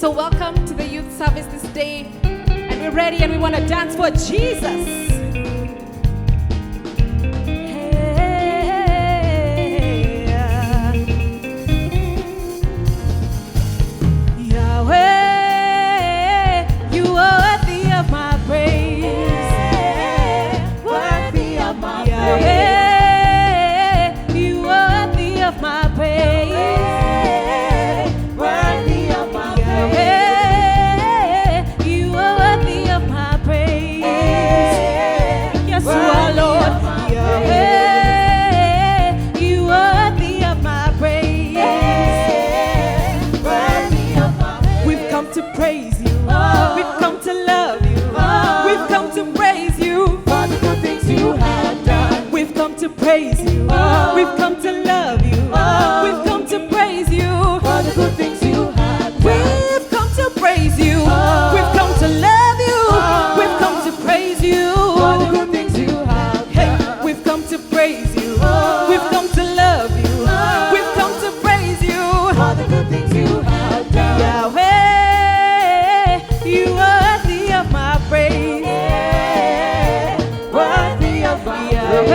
So welcome to the youth service this day. And we're ready and we want to dance for Jesus. Praise you. We've come to love you. We've come to praise you for the good things you have done. We've come to praise you. We've come to love you. We've come to praise you for the good things you have done. Hey, we've come to praise you. We've come to love you. We've come to praise you for the good things you have done. Yahweh, you are worthy of my praise. Worthy of my praise.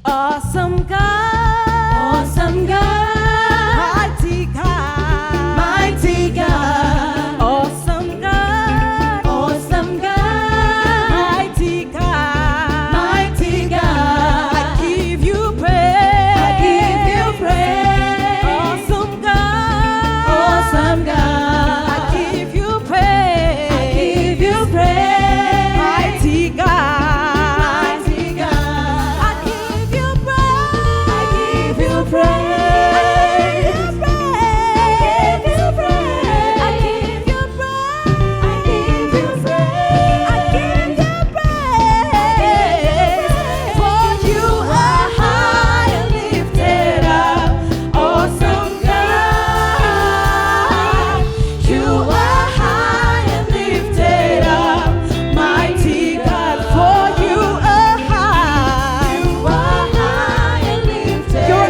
Awesome God, awesome God, mighty God, mighty God, awesome God, awesome God, mighty God, mighty God. I give you praise, I give you praise. Awesome God, awesome God, I give you praise, I give you praise. Mighty God.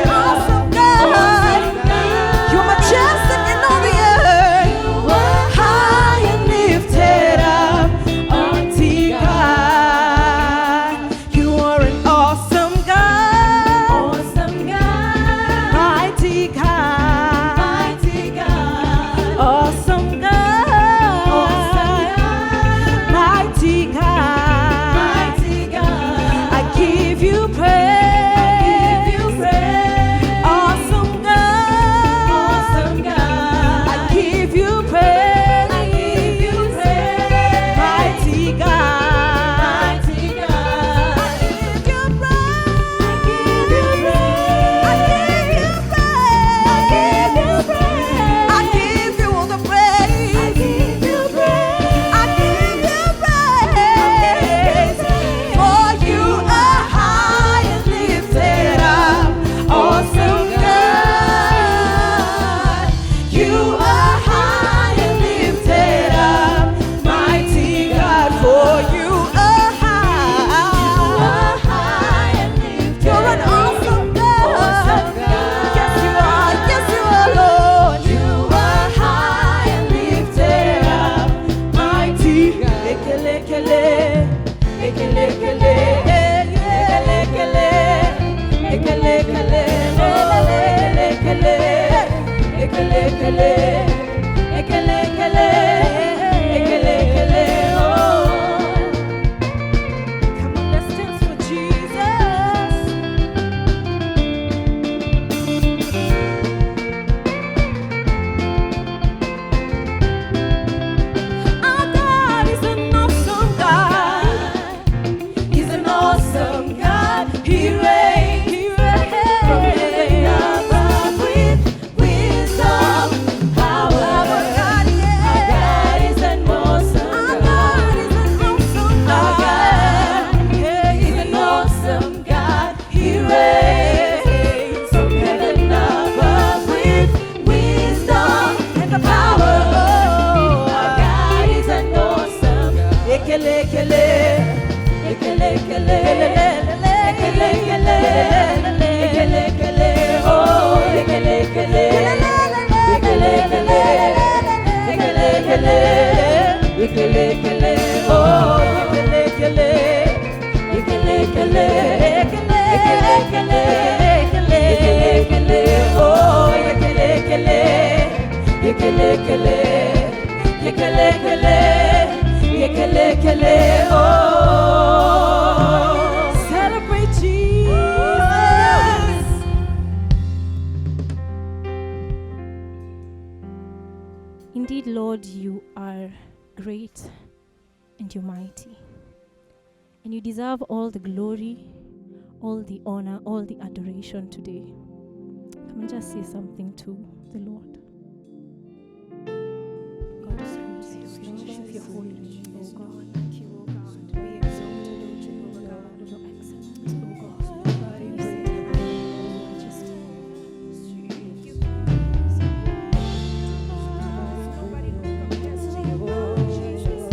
Awesome Come on, let's dance for Jesus. Our God is an awesome God. He's an awesome God. He reigns. From heaven above with wisdom, power. Our God is an awesome God. Our God is an awesome God. He reigns from heaven above with wisdom and the power. Our God is an awesome God. Ekele, ekele, ekele, ekele, ekele, ekele, ekele, ekele, oh, ekele, ekele, ekele, ekele, ekele, ekele, ekele, ekele, oh, ekele, ekele, ekele, ekele, ekele, ekele, ekele, ekele, oh, ekele, ekele, ekele, ekele, ekele, ekele, ekele, ekele, oh. Celebrate Jesus. Indeed, Lord, you are great and you're mighty. And you deserve all the glory, all the honor, all the adoration today. Come and just say something to the Lord. God is great. We worship your holy name, O God. Thank you, O God. We exalt you, O Jehovah God. You're excellent, O God. We say, majesty. Thank you. Nobody compares to you, God, Jesus.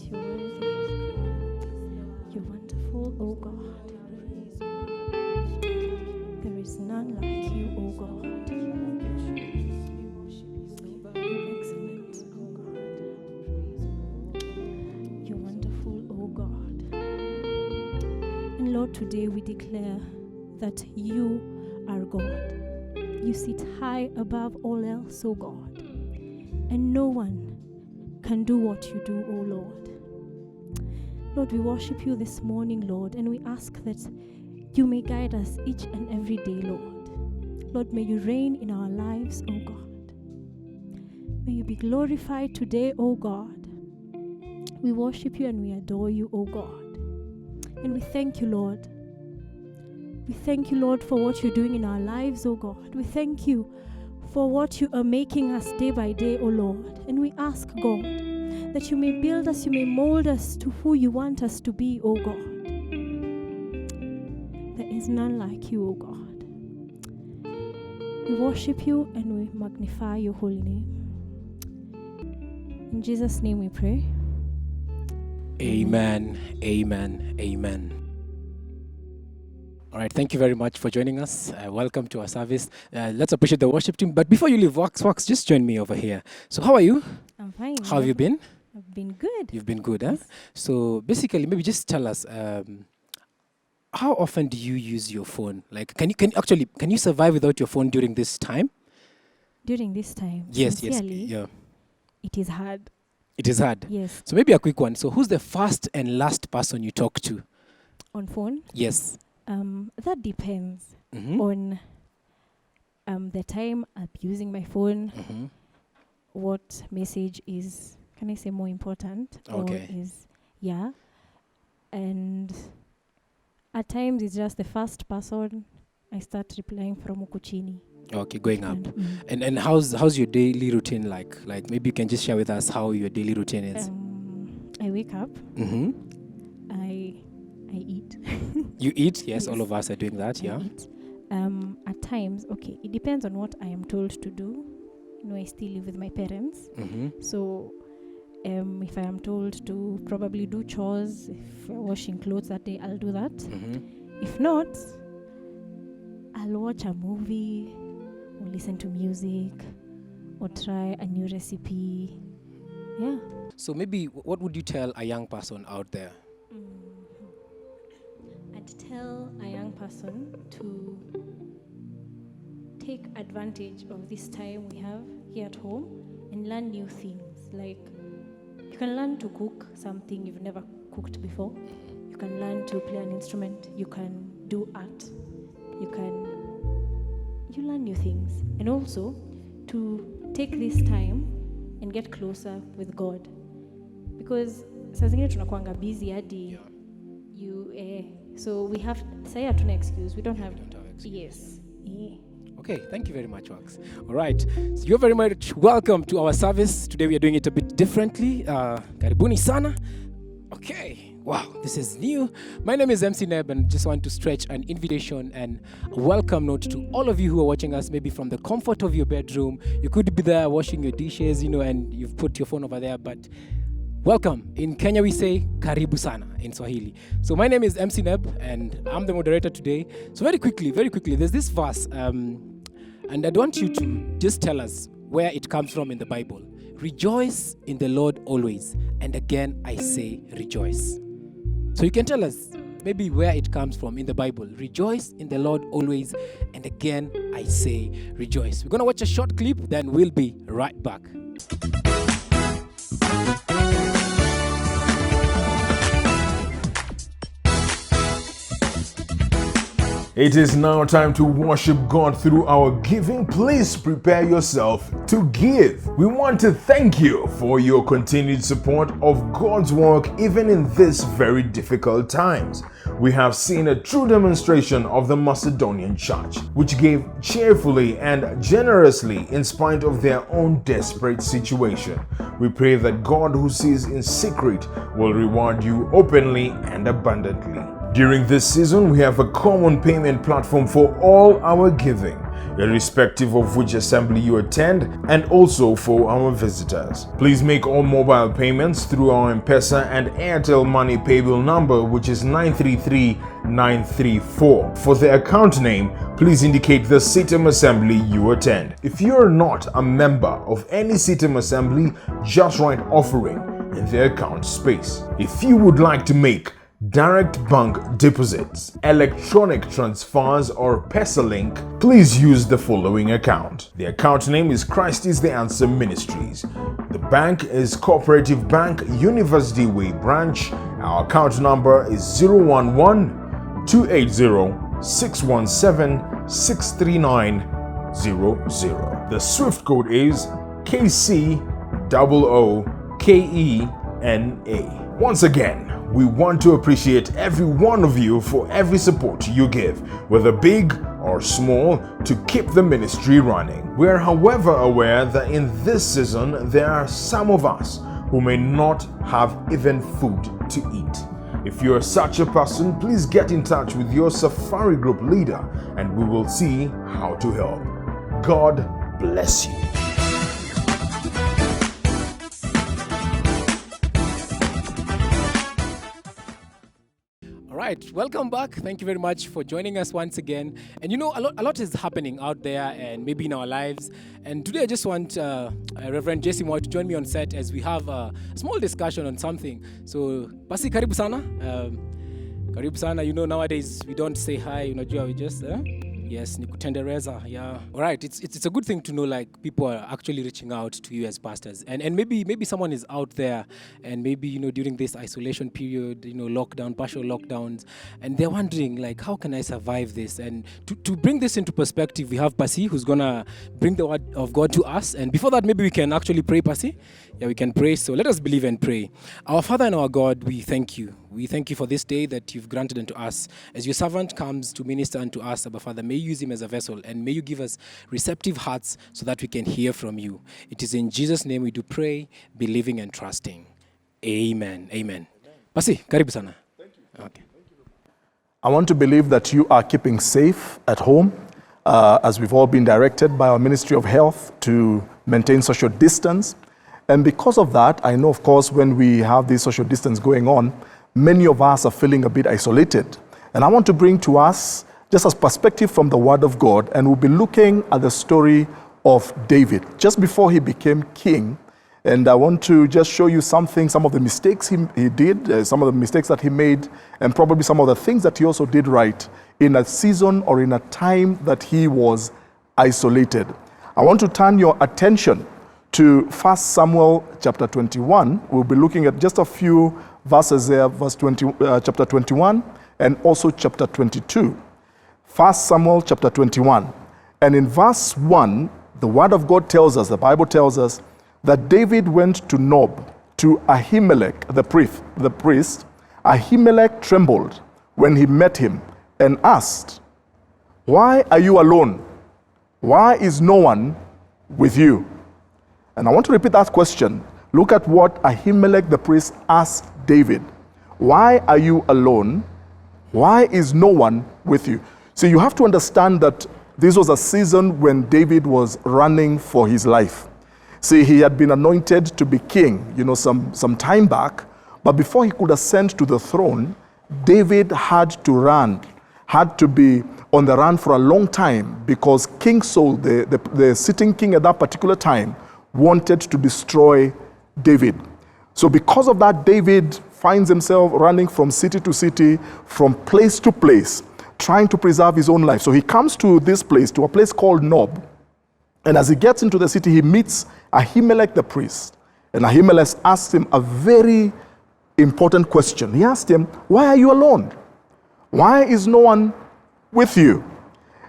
You're worthy. You're wonderful, O God. There is none like you, O God. You're excellent, O God. You're wonderful, O God. And Lord, today we declare that you are God. You sit high above all else, O God. And no one can do what you do, O Lord. Lord, we worship you this morning, Lord, and we ask that you may guide us each and every day, Lord. Lord, may you reign in our lives, O God. May you be glorified today, O God. We worship you and we adore you, O God. And we thank you, Lord. We thank you, Lord, for what you're doing in our lives, O God. We thank you for what you are making us day by day, O Lord. And we ask, God, that you may build us, you may mold us to who you want us to be, O God. There is none like you, O God. We worship you and we magnify your holy name. In Jesus' name we pray. Amen, amen, amen. All right, thank you very much for joining us. Welcome to our service. Let's appreciate the worship team. But before you leave, Wax, just join me over here. So how are you? I'm fine. How have you been? I've been good. You've been good, huh? Yes. So basically, maybe just tell us, how often do you use your phone? Like, can you survive without your phone during this time? During this time, Yes, sincerely, yeah. it is hard. It is hard. Yes. So maybe a quick one. So who's the first and last person you talk to? On phone, Yes. that depends Mm-hmm. on the time I'm using my phone, Mm-hmm. what message is, can I say, more important? Okay. Or is, yeah. And at times it's just the first person I start replying from Ukuchini. Okay, going up. And, And how's your daily routine like? Like maybe you can just share with us how your daily routine is. I wake up, Mm-hmm. I eat. You eat? Yes, all Yes. of us are doing that. I Yeah. eat. At times, okay, it depends on what I am told to do. I still live with my parents. Mm-hmm. So if I am told to probably do chores, if we're washing clothes that day, I'll do that. Mm-hmm. If not, I'll watch a movie or listen to music or try a new recipe. Yeah. So maybe what would you tell a young person out there? I'd tell a young person to take advantage of this time we have here at home and learn new things. Like, you can learn to cook something you've never cooked before. You can learn to play an instrument. You can do art. You learn new things. And also to take this time and get closer with God. Because saa zingine tunakuanga busy hadi so we have, say hatuna excuse. We don't have excuse. Yes. Yeah. Okay, thank you very much, Wax. All right, so you're very much welcome to our service. Today we are doing it a bit differently. Karibuni sana. Okay, wow, this is new. My name is MC Neb, and just want to stretch an invitation and a welcome note to all of you who are watching us, maybe from the comfort of your bedroom. You could be there washing your dishes, and you've put your phone over there, but welcome. In Kenya we say karibu sana in Swahili. So my name is MC Neb and I'm the moderator today. So very quickly, there's this verse and I'd want you to just tell us where it comes from in the Bible. Rejoice in the Lord always, and again I say rejoice. So you can tell us maybe where it comes from in the Bible. Rejoice in the Lord always, and again I say rejoice. We're going to watch a short clip, then we'll be right back. It is now time to worship God through our giving. Please prepare yourself to give. We want to thank you for your continued support of God's work even in these very difficult times. We have seen a true demonstration of the Macedonian church, which gave cheerfully and generously in spite of their own desperate situation. We pray that God, who sees in secret, will reward you openly and abundantly. During this season, we have a common payment platform for all our giving. irrespective of which assembly you attend, and also for our visitors. Please make all mobile payments through our M-Pesa and Airtel Money paybill number, which is 933934. For the account name, please indicate the CITAM assembly you attend. If you are not a member of any CITAM assembly, just write offering in the account space. If you would like to make direct bank deposits, electronic transfers, or PesaLink, please use the following account. The account name is Christ is the Answer Ministries. The bank is Cooperative Bank, University Way Branch. Our account number is 011-280-617-63900. The SWIFT code is KCOOKENA. Once again, we want to appreciate every one of you for every support you give, whether big or small, to keep the ministry running. We are, however, aware that in this season there are some of us who may not have even food to eat. If you are such a person, please get in touch with your Safari Group leader and we will see how to help. God bless you. Right, welcome back. Thank you very much for joining us once again. And you know, a lot is happening out there and maybe in our lives. And today I just want Reverend Jesse Moy to join me on set as we have a small discussion on something. So, Basi, karibu sana. Karibu sana. You know, nowadays we don't say hi, unajua, we just... Yes, nikutendereza, yeah. All right, it's a good thing to know like people are actually reaching out to you as pastors. And maybe someone is out there and maybe, you know, during this isolation period, you know, lockdown, partial lockdowns, and they're wondering like, how can I survive this? And to bring this into perspective, we have Pasi who's gonna bring the word of God to us. And before that, maybe we can actually pray, Pasi. Yeah, we can pray. So let us believe and pray. Our Father and our God, we thank you. We thank you for this day that you've granted unto us. As your servant comes to minister unto us, Abba Father, may you use him as a vessel and may you give us receptive hearts so that we can hear from you. It is in Jesus' name we do pray, believing and trusting. Amen. Amen. Pasi, karibu sana. Thank you. Okay. I want to believe that you are keeping safe at home, as we've all been directed by our Ministry of Health to maintain social distance. And because of that, I know, of course, when we have this social distance going on, many of us are feeling a bit isolated. And I want to bring to us just a perspective from the Word of God, and we'll be looking at the story of David, just before he became king. And I want to just show you some of the mistakes he did, some of the mistakes that he made, and probably some of the things that he also did right in a season or in a time that he was isolated. I want to turn your attention to 1 Samuel chapter 21. We'll be looking at just a few verses there, chapter 21 and also chapter 22. 1 Samuel chapter 21. And in verse 1, the Word of God tells us, the Bible tells us, that David went to Nob, to Ahimelech, the priest. Ahimelech trembled when he met him and asked, "Why are you alone? Why is no one with you?" And I want to repeat that question. Look at what Ahimelech the priest asked David. Why are you alone? Why is no one with you? So you have to understand that this was a season when David was running for his life. See, he had been anointed to be king, some time back, but before he could ascend to the throne, David had to run, had to be on the run for a long time because King Saul, the sitting king at that particular time, wanted to destroy David. So because of that, David finds himself running from city to city, from place to place, trying to preserve his own life. So he comes to this place, to a place called Nob. And as he gets into the city, he meets Ahimelech the priest. And Ahimelech asks him a very important question. He asked him, "Why are you alone? Why is no one with you?"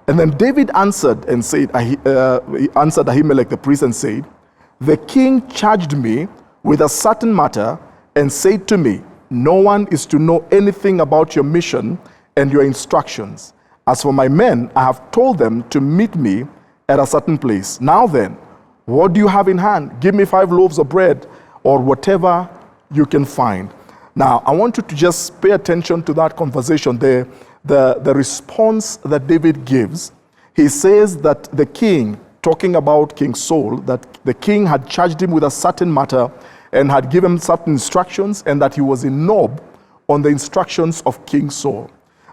And then David answered and said, he answered Ahimelech the priest and said, "The king charged me with a certain matter and said to me, 'No one is to know anything about your mission and your instructions. As for my men, I have told them to meet me at a certain place. Now then, what do you have in hand? Give me 5 loaves of bread or whatever you can find.'" Now, I want you to just pay attention to that conversation there. The response that David gives he says that the king, talking about King Saul, that the king had charged him with a certain matter and had given him certain instructions, and that he was in Nob on the instructions of King Saul.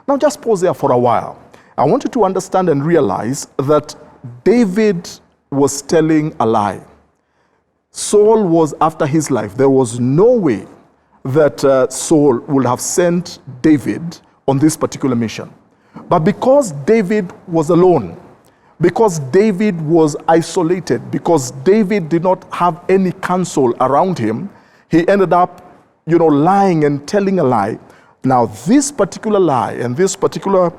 Now just pause there for a while. I want you to understand and realize that David was telling a lie. Saul was after his life. There was no way that Saul would have sent David on this particular mission. But because David was alone, because David was isolated, because David did not have any counsel around him, he ended up, lying and telling a lie. Now, this particular lie and this particular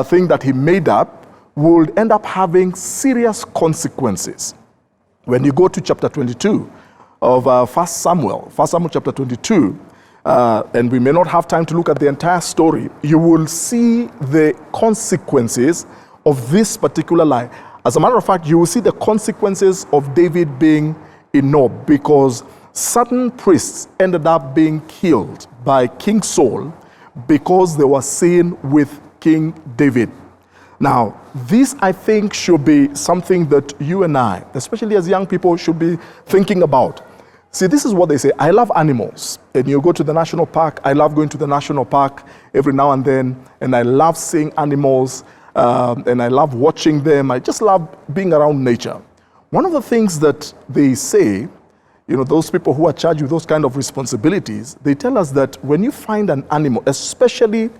thing that he made up would end up having serious consequences. When you go to chapter 22 of 1 Samuel chapter 22, and we may not have time to look at the entire story, you will see the consequences of this particular lie. As a matter of fact, you will see the consequences of David being in Nob, because certain priests ended up being killed by King Saul because they were seen with King David. Now, this, I think, should be something that you and I, especially as young people, should be thinking about. See, this is what they say. I love animals. And you go to the national park. I love going to the national park every now and then. And I love seeing animals. And I love watching them. I just love being around nature. One of the things that they say, those people who are charged with those kind of responsibilities, they tell us that when you find an animal, especially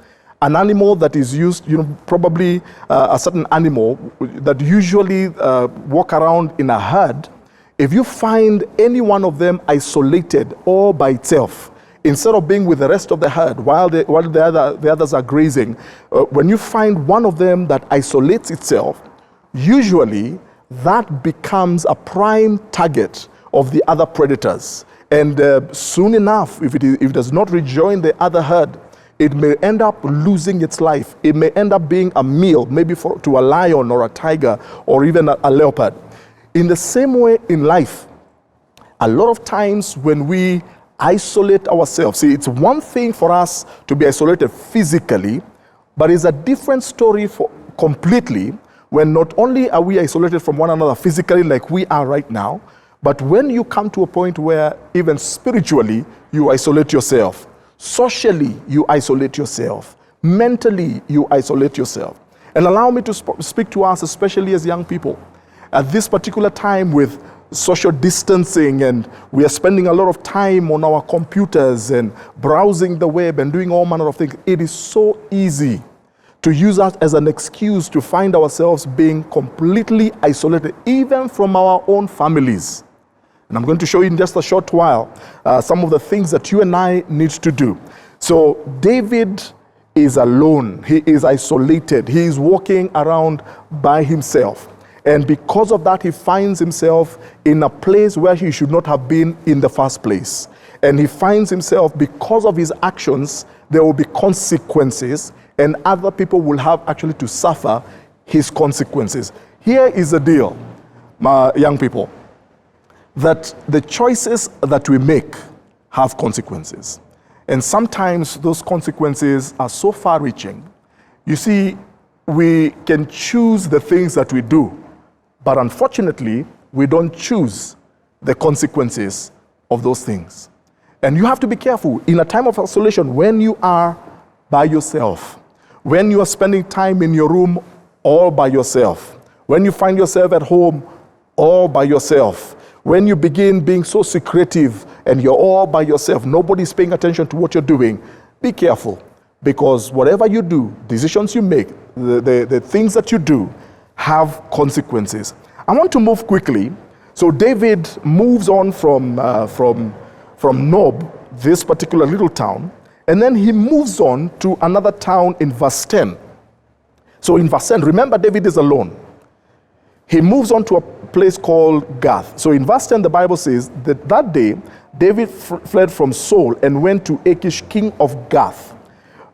an animal that is used, probably a certain animal that usually walk around in a herd, if you find any one of them isolated all by itself, instead of being with the rest of the herd while the others are grazing, when you find one of them that isolates itself, usually that becomes a prime target of the other predators. And soon enough, if it does not rejoin the other herd, it may end up losing its life. It may end up being a meal, maybe to a lion or a tiger or even a leopard. In the same way in life, a lot of times when we isolate ourselves, see, it's one thing for us to be isolated physically, but it's a different story completely when not only are we isolated from one another physically like we are right now, but when you come to a point where even spiritually you isolate yourself, socially you isolate yourself, mentally you isolate yourself. And allow me to speak to us, especially as young people. At this particular time with social distancing, and we are spending a lot of time on our computers and browsing the web and doing all manner of things, it is so easy to use that as an excuse to find ourselves being completely isolated, even from our own families. And I'm going to show you in just a short while some of the things that you and I need to do. So David is alone. He is isolated. He is walking around by himself. And because of that, he finds himself in a place where he should not have been in the first place. And he finds himself, because of his actions, there will be consequences, and other people will have actually to suffer his consequences. Here is the deal, my young people, that the choices that we make have consequences. And sometimes those consequences are so far-reaching. You see, we can choose the things that we do, but unfortunately, we don't choose the consequences of those things. And you have to be careful in a time of isolation, when you are by yourself, when you are spending time in your room all by yourself, when you find yourself at home all by yourself, when you begin being so secretive and you're all by yourself, nobody's paying attention to what you're doing, be careful. Because whatever you do, decisions you make, the things that you do have consequences. I want to move quickly. So David moves on from Nob, this particular little town, and then he moves on to another town in verse 10. So in verse 10, remember David is alone. He moves on to a place called Gath. So in verse 10, the Bible says that that day, David fled from Saul and went to Achish, king of Gath.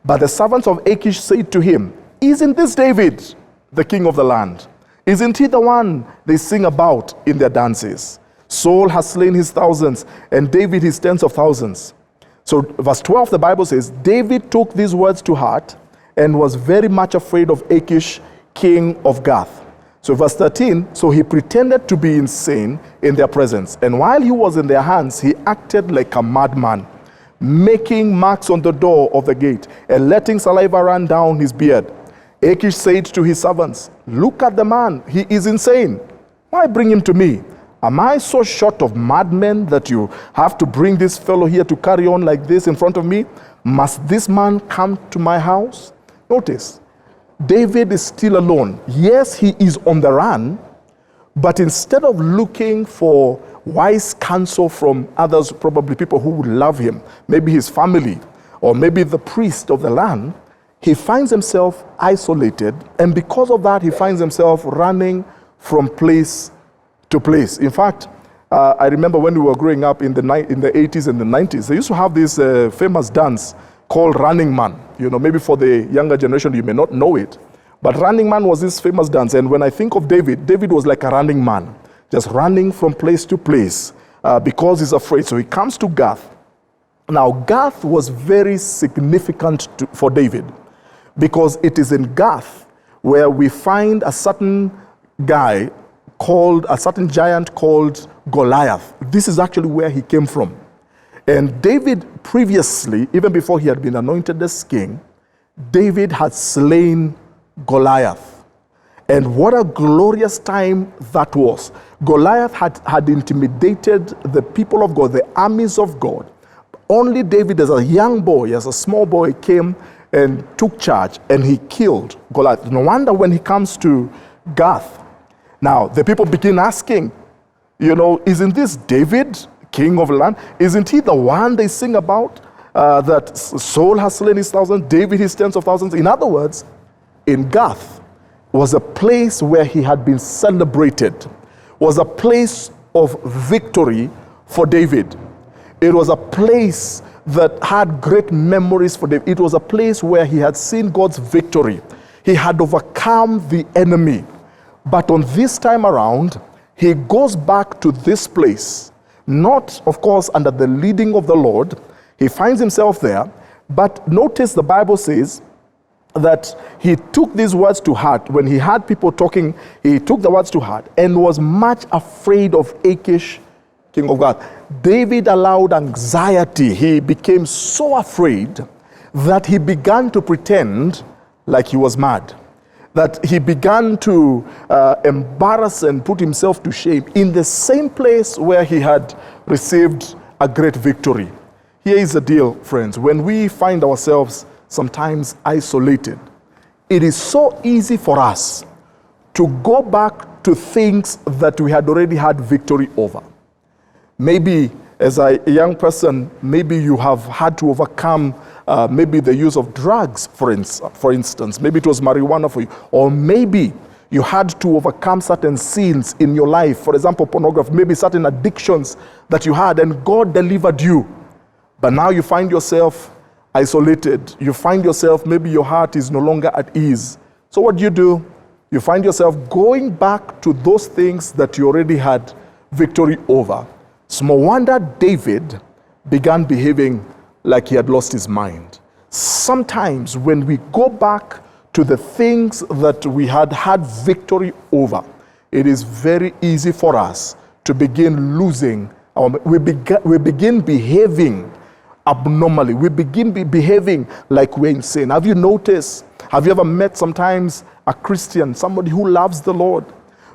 But the servants of Achish said to him, "Isn't this David, the king of the land? Isn't he the one they sing about in their dances? Saul has slain his thousands, and David his tens of thousands." So verse 12, the Bible says, David took these words to heart and was very much afraid of Achish, king of Gath. So verse 13, so he pretended to be insane in their presence. And while he was in their hands, he acted like a madman, making marks on the door of the gate and letting saliva run down his beard. Achish said to his servants, look at the man, he is insane. Why bring him to me? Am I so short of madmen that you have to bring this fellow here to carry on like this in front of me? Must this man come to my house? Notice, David is still alone. Yes, he is on the run, but instead of looking for wise counsel from others, probably people who would love him, maybe his family, or maybe the priest of the land, he finds himself isolated, and because of that, he finds himself running from place to place. In fact, I remember when we were growing up in the 80s and the 90s, they used to have this famous dance called Running Man. You know, maybe for the younger generation, you may not know it. But Running Man was this famous dance. And when I think of David, David was like a running man, just running from place to place because he's afraid. So he comes to Gath. Now, Gath was very significant for David because it is in Gath where we find a certain giant called Goliath. This is actually where he came from. And David previously, even before he had been anointed as king, David had slain Goliath. And what a glorious time that was. Goliath had intimidated the people of God, the armies of God. Only David, as a young boy, as a small boy, came and took charge, and he killed Goliath. No wonder when he comes to Gath, now the people begin asking, you know, isn't this David, king of the land? Isn't he the one they sing about? That Saul has slain his thousands, David his tens of thousands. In other words, in Gath was a place where he had been celebrated, was a place of victory for David. It was a place that had great memories for David. It was a place where he had seen God's victory. He had overcome the enemy. But on this time around, he goes back to this place, not, of course, under the leading of the Lord. He finds himself there. But notice the Bible says that he took these words to heart. When he had people talking, he took the words to heart and was much afraid of Achish, king of Gath. David allowed anxiety. He became so afraid that he began to pretend like he was mad. That he began to embarrass and put himself to shame in the same place where he had received a great victory. Here is the deal, friends. When we find ourselves sometimes isolated, it is so easy for us to go back to things that we had already had victory over. Maybe as a young person, maybe you have had to overcome maybe the use of drugs, for instance. Maybe it was marijuana for you. Or maybe you had to overcome certain sins in your life. For example, pornography, maybe certain addictions that you had, and God delivered you. But now you find yourself isolated. You find yourself, maybe your heart is no longer at ease. So what do? You find yourself going back to those things that you already had victory over. Small wonder David began behaving like he had lost his mind. Sometimes when we go back to the things that we had had victory over, it is very easy for us to begin losing we begin behaving abnormally. We begin behaving like we're insane. Have you noticed? Have you ever met sometimes a Christian, somebody who loves the Lord,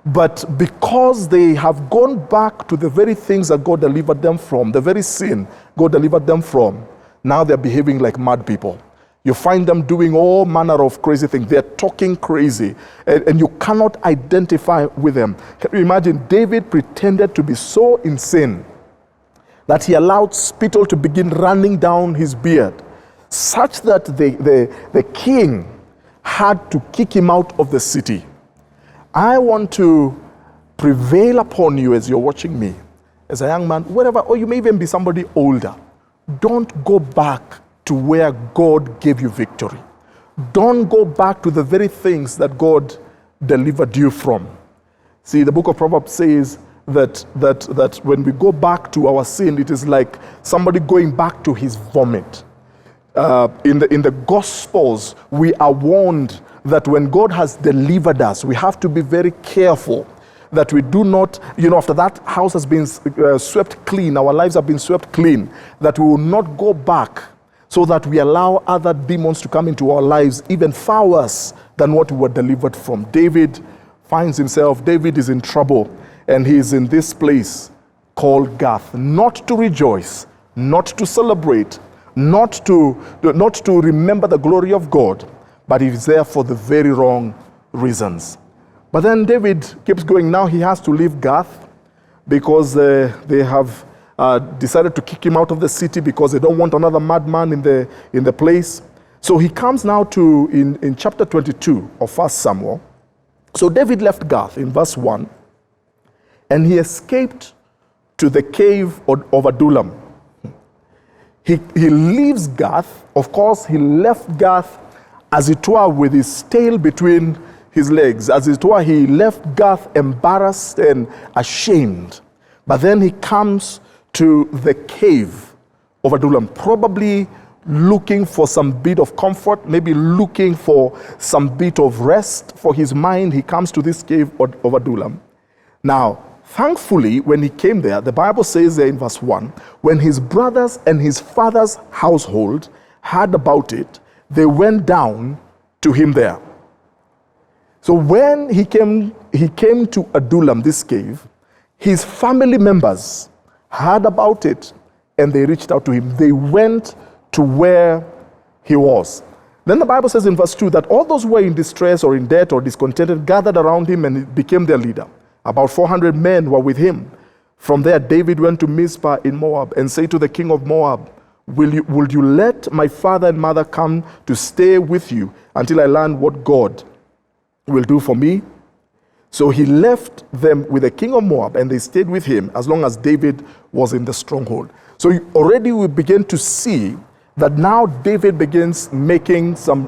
but because they have gone back to the very things that God delivered them from, the very sin God delivered them from, now they're behaving like mad people. You find them doing all manner of crazy things. They're talking crazy, and you cannot identify with them. Can you imagine? David pretended to be so insane that he allowed spittle to begin running down his beard, such that the king had to kick him out of the city. I want to prevail upon you as you're watching me, as a young man, wherever, or you may even be somebody older. Don't go back to where God gave you victory. Don't go back to the very things that God delivered you from. See, the book of Proverbs says that when we go back to our sin, it is like somebody going back to his vomit. in the Gospels, we are warned that when God has delivered us, we have to be very careful that we do not, after that house has been swept clean, our lives have been swept clean, that we will not go back so that we allow other demons to come into our lives, even far worse than what we were delivered from. David is in trouble, and he is in this place called Gath, not to rejoice, not to celebrate, not to remember the glory of God, but he is there for the very wrong reasons. But then David keeps going. Now he has to leave Gath because they have decided to kick him out of the city because they don't want another madman in the place. So he comes now to, in chapter 22 of 1 Samuel. So David left Gath in verse 1, and he escaped to the cave of Adullam. He leaves Gath. Of course, he left Gath as it were with his tail between his legs. As it were, he left Gath embarrassed and ashamed. But then he comes to the cave of Adullam, probably looking for some bit of comfort, maybe looking for some bit of rest for his mind. He comes to this cave of Adullam. Now, thankfully, when he came there, the Bible says there in verse 1, when his brothers and his father's household heard about it, they went down to him there. So when he came to Adullam, this cave, his family members heard about it and they reached out to him. They went to where he was. Then the Bible says in verse 2 that all those who were in distress or in debt or discontented gathered around him and became their leader. About 400 men were with him. From there, David went to Mizpah in Moab and said to the king of Moab, Will you let my father and mother come to stay with you until I learn what God will do for me? So he left them with the king of Moab, and they stayed with him as long as David was in the stronghold. So already we begin to see that now David begins making some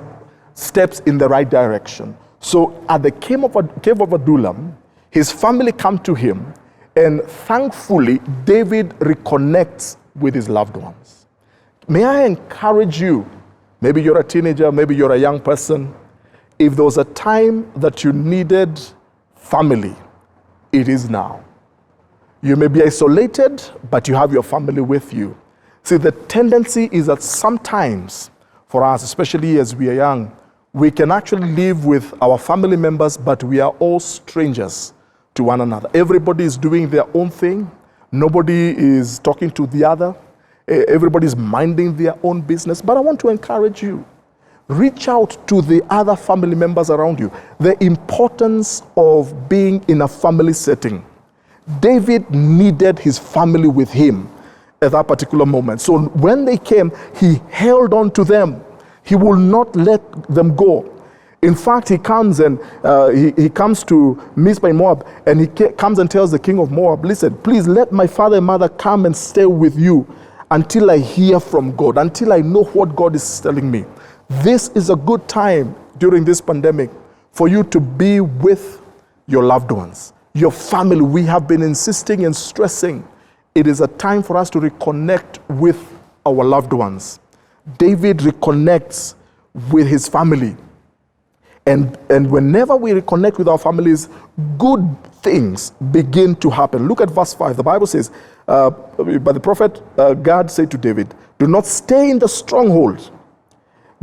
steps in the right direction. So at the cave of Adullam, his family come to him, and thankfully David reconnects with his loved ones. May I encourage you, maybe you're a teenager, maybe you're a young person, if there was a time that you needed family, it is now. You may be isolated, but you have your family with you. See, the tendency is that sometimes for us, especially as we are young, we can actually live with our family members, but we are all strangers to one another. Everybody is doing their own thing. Nobody is talking to the other. Everybody's minding their own business. But I want to encourage you, reach out to the other family members around you. The importance of being in a family setting. David needed his family with him at that particular moment. So when they came, he held on to them. He will not let them go. In fact, he comes and he comes to Mizpah in Moab, and he comes and tells the king of Moab, listen, please let my father and mother come and stay with you until I hear from God, until I know what God is telling me. This is a good time during this pandemic for you to be with your loved ones, your family. We have been insisting and stressing. It is a time for us to reconnect with our loved ones. David reconnects with his family. And whenever we reconnect with our families, good things begin to happen. Look at verse 5. The Bible says, but the prophet Gad said to David, do not stay in the stronghold.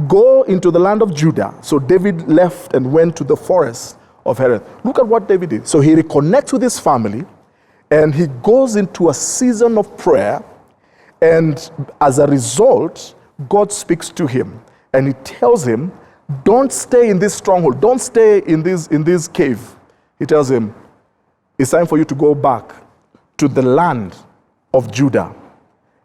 Go into the land of Judah. So David left and went to the forest of Hereth. Look at what David did. So he reconnects with his family, and he goes into a season of prayer. And as a result, God speaks to him, and he tells him, don't stay in this stronghold. Don't stay in this cave. He tells him, it's time for you to go back to the land of Judah.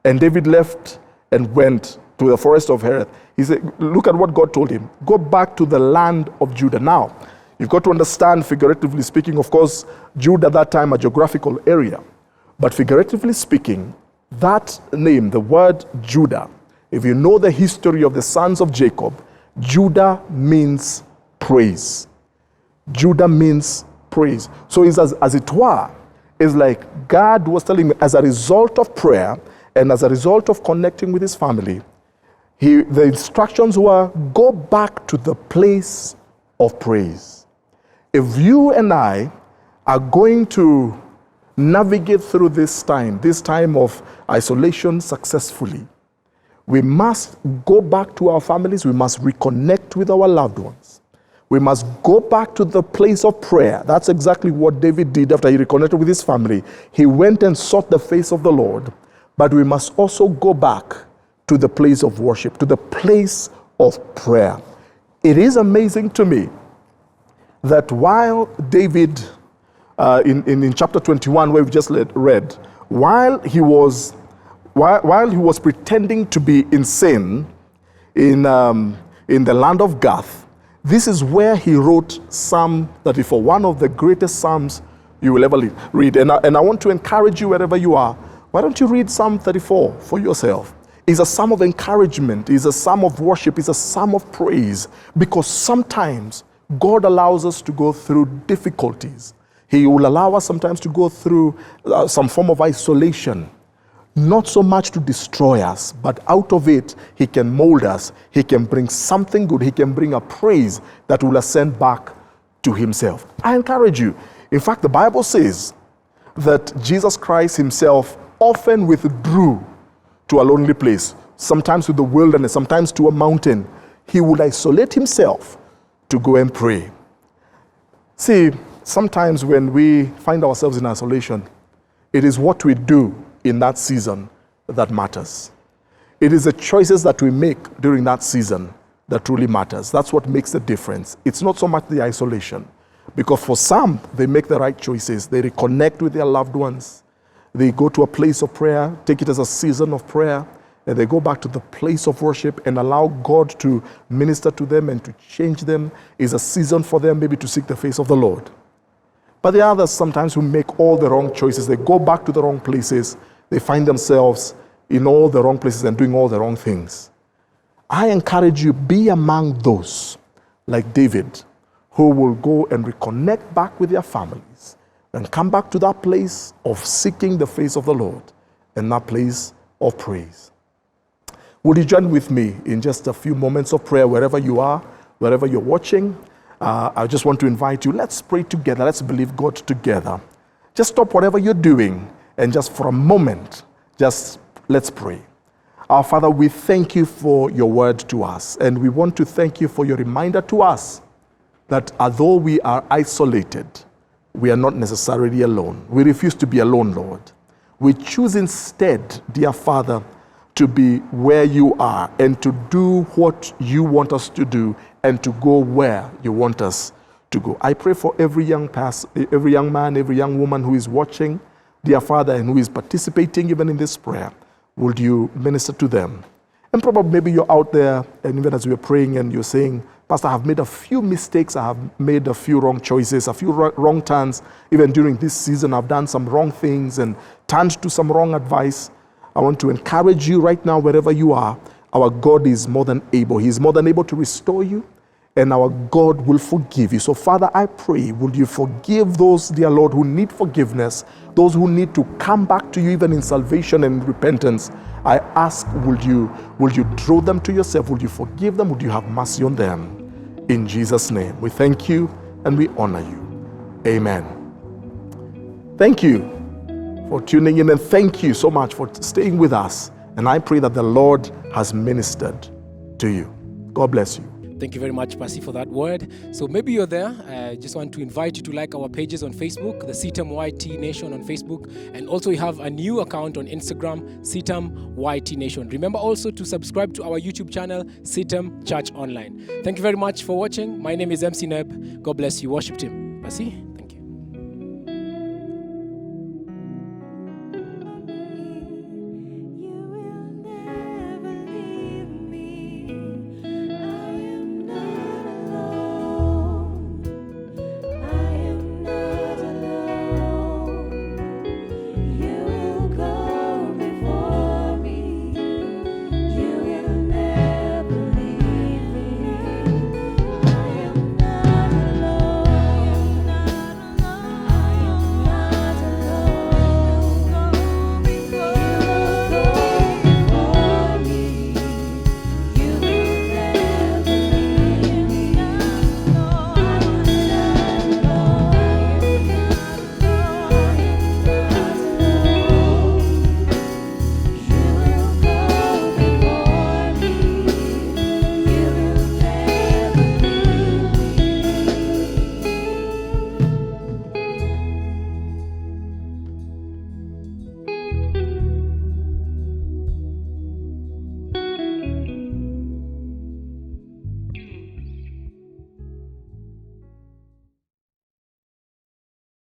And David left and went to the forest of Hereth. He said, look at what God told him. Go back to the land of Judah. Now, you've got to understand, figuratively speaking, of course, Judah at that time, a geographical area. But figuratively speaking, that name, the word Judah, if you know the history of the sons of Jacob, Judah means praise. Judah means praise. So it's as it were, it's like God was telling me, as a result of prayer and as a result of connecting with his family, The instructions were, go back to the place of praise. If you and I are going to navigate through this time of isolation successfully, we must go back to our families. We must reconnect with our loved ones. We must go back to the place of prayer. That's exactly what David did after he reconnected with his family. He went and sought the face of the Lord. But we must also go back to the place of worship, to the place of prayer. It is amazing to me that while David, in chapter 21, where we just read, while he was pretending to be insane in the land of Gath, this is where he wrote Psalm 34, one of the greatest psalms you will ever read. And I want to encourage you wherever you are. Why don't you read Psalm 34 for yourself? It's a psalm of encouragement. It's a psalm of worship. It's a psalm of praise. Because sometimes God allows us to go through difficulties. He will allow us sometimes to go through some form of isolation. Not so much to destroy us, but out of it, He can mold us. He can bring something good. He can bring a praise that will ascend back to Himself. I encourage you. In fact, the Bible says that Jesus Christ Himself often withdrew to a lonely place, sometimes to the wilderness, sometimes to a mountain. He would isolate Himself to go and pray. See, sometimes when we find ourselves in isolation, it is what we do in that season that matters. It is the choices that we make during that season that truly matters. That's what makes the difference. It's not so much the isolation, because for some, they make the right choices. They reconnect with their loved ones. They go to a place of prayer, take it as a season of prayer, and they go back to the place of worship and allow God to minister to them and to change them. It's a season for them maybe to seek the face of the Lord. But the others sometimes who make all the wrong choices. They go back to the wrong places. They find themselves in all the wrong places and doing all the wrong things. I encourage you, be among those like David, who will go and reconnect back with their families and come back to that place of seeking the face of the Lord and that place of praise. Would you join with me in just a few moments of prayer wherever you are, wherever you're watching? I just want to invite you, let's pray together. Let's believe God together. Just stop whatever you're doing and just for a moment, just let's pray. Our Father, we thank you for your word to us, and we want to thank you for your reminder to us that although we are isolated, we are not necessarily alone. We refuse to be alone, Lord. We choose instead, dear Father, to be where you are and to do what you want us to do and to go where you want us to go. I pray for every young man, every young woman who is watching, dear Father, and who is participating even in this prayer. Would you minister to them? And probably maybe you're out there, and even as we're praying and you're saying, Pastor, I have made a few mistakes, I have made a few wrong choices, a few wrong turns. Even during this season, I've done some wrong things and turned to some wrong advice. I want to encourage you right now, wherever you are, our God is more than able. He is more than able to restore you, and our God will forgive you. So, Father, I pray, would you forgive those, dear Lord, who need forgiveness, those who need to come back to you even in salvation and repentance. I ask, would you draw them to yourself? Would you forgive them? Would you have mercy on them? In Jesus' name, we thank you and we honor you. Amen. Thank you for tuning in, and thank you so much for staying with us. And I pray that the Lord has ministered to you. God bless you. Thank you very much, Pasi, for that word. So maybe you're there. I just want to invite you to like our pages on Facebook, the CITAM YT Nation on Facebook. And also we have a new account on Instagram, CITAM YT Nation. Remember also to subscribe to our YouTube channel, CITAM Church Online. Thank you very much for watching. My name is MC Neb. God bless you. Worship team. Pasi.